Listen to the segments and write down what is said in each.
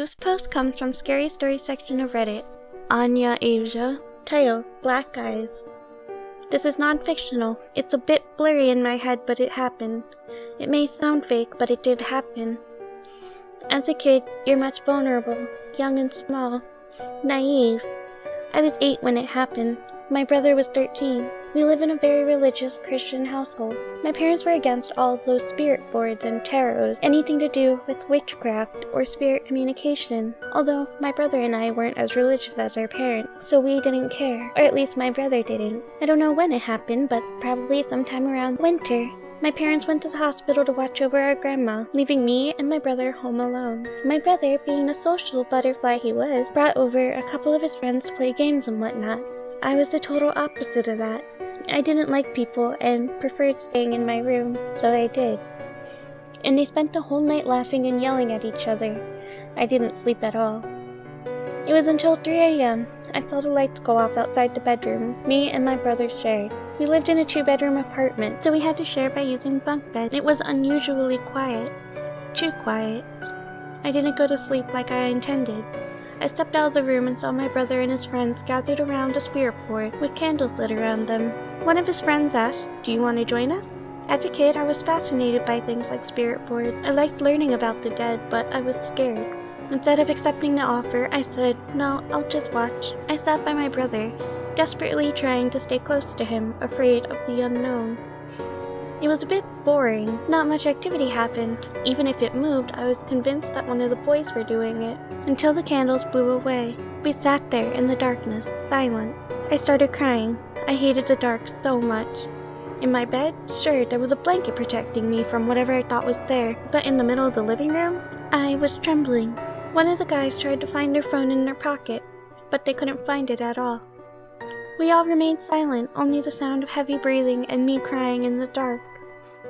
This post comes from Scary Story section of Reddit. Anya Asia. Title: Black Eyes. This is non-fictional. It's a bit blurry in my head, but it happened. It may sound fake, but it did happen. As a kid, you're much vulnerable, young and small, naive. I was 8 when it happened. My brother was 13. We live in a very religious Christian household. My parents were against all those spirit boards and tarots, anything to do with witchcraft or spirit communication, although my brother and I weren't as religious as our parents, so we didn't care, or at least my brother didn't. I don't know when it happened, but probably sometime around winter. My parents went to the hospital to watch over our grandma, leaving me and my brother home alone. My brother, being the social butterfly he was, brought over a couple of his friends to play games and whatnot. I was the total opposite of that. I didn't like people and preferred staying in my room, so I did. And they spent the whole night laughing and yelling at each other. I didn't sleep at all. It was until 3 a.m. I saw the lights go off outside the bedroom me and my brother shared. We lived in a 2-bedroom apartment, so we had to share by using bunk beds. It was unusually quiet. Too quiet. I didn't go to sleep like I intended. I stepped out of the room and saw my brother and his friends gathered around a spirit board with candles lit around them. One of his friends asked, "Do you want to join us?" As a kid, I was fascinated by things like spirit board. I liked learning about the dead, but I was scared. Instead of accepting the offer, I said, "No, I'll just watch." I sat by my brother, desperately trying to stay close to him, afraid of the unknown. It was a bit boring. Not much activity happened. Even if it moved, I was convinced that one of the boys were doing it. Until the candles blew away. We sat there in the darkness, silent. I started crying. I hated the dark so much. In my bed, sure, there was a blanket protecting me from whatever I thought was there, but in the middle of the living room, I was trembling. One of the guys tried to find their phone in their pocket, but they couldn't find it at all. We all remained silent, only the sound of heavy breathing and me crying in the dark.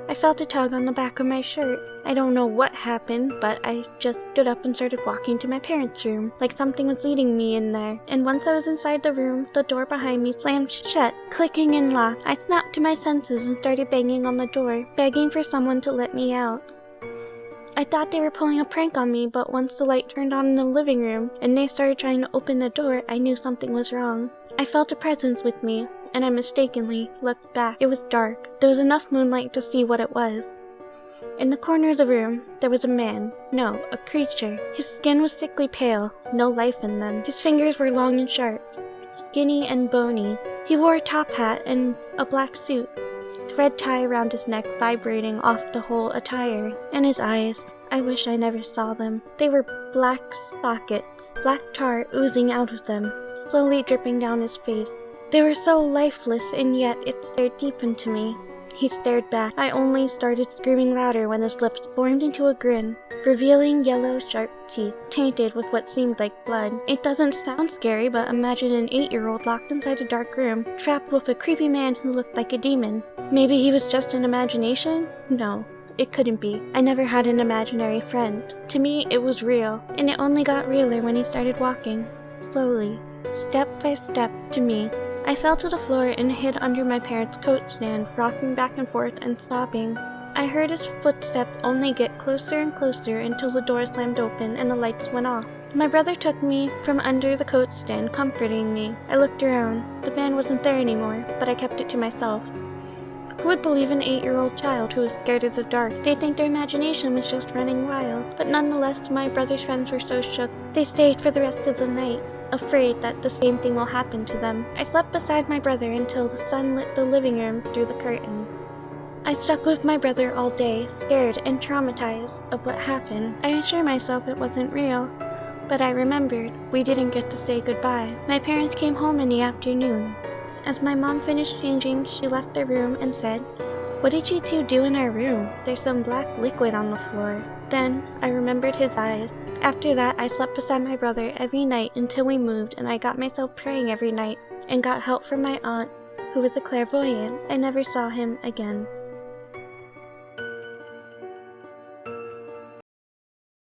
I felt a tug on the back of my shirt. I don't know what happened, but I just stood up and started walking to my parents' room, like something was leading me in there. And once I was inside the room, the door behind me slammed shut, clicking and locked. I snapped to my senses and started banging on the door, begging for someone to let me out. I thought they were pulling a prank on me, but once the light turned on in the living room and they started trying to open the door, I knew something was wrong. I felt a presence with me, and I mistakenly looked back. It was dark. There was enough moonlight to see what it was. In the corner of the room, there was a man. No, a creature. His skin was sickly pale, no life in them. His fingers were long and sharp, skinny and bony. He wore a top hat and a black suit, the red tie around his neck vibrating off the whole attire. And his eyes, I wish I never saw them. They were black sockets, black tar oozing out of them, slowly dripping down his face. They were so lifeless, and yet it stared deep into me. He stared back. I only started screaming louder when his lips formed into a grin, revealing yellow, sharp teeth, tainted with what seemed like blood. It doesn't sound scary, but imagine an 8-year-old locked inside a dark room, trapped with a creepy man who looked like a demon. Maybe he was just an imagination? No, it couldn't be. I never had an imaginary friend. To me, it was real, and it only got realer when he started walking, slowly, step by step, to me. I fell to the floor and hid under my parents' coat stand, rocking back and forth and sobbing. I heard his footsteps only get closer and closer until the door slammed open and the lights went off. My brother took me from under the coat stand, comforting me. I looked around. The man wasn't there anymore, but I kept it to myself. Who would believe an 8-year-old child who was scared of the dark? They'd think their imagination was just running wild. But nonetheless, my brother's friends were so shook. They stayed for the rest of the night, afraid that the same thing will happen to them. I slept beside my brother until the sun lit the living room through the curtain. I stuck with my brother all day, scared and traumatized of what happened. I assured myself it wasn't real, but I remembered we didn't get to say goodbye. My parents came home in the afternoon. As my mom finished changing, she left the room and said, "What did you two do in our room? There's some black liquid on the floor." Then, I remembered his eyes. After that, I slept beside my brother every night until we moved, and I got myself praying every night, and got help from my aunt, who was a clairvoyant. I never saw him again.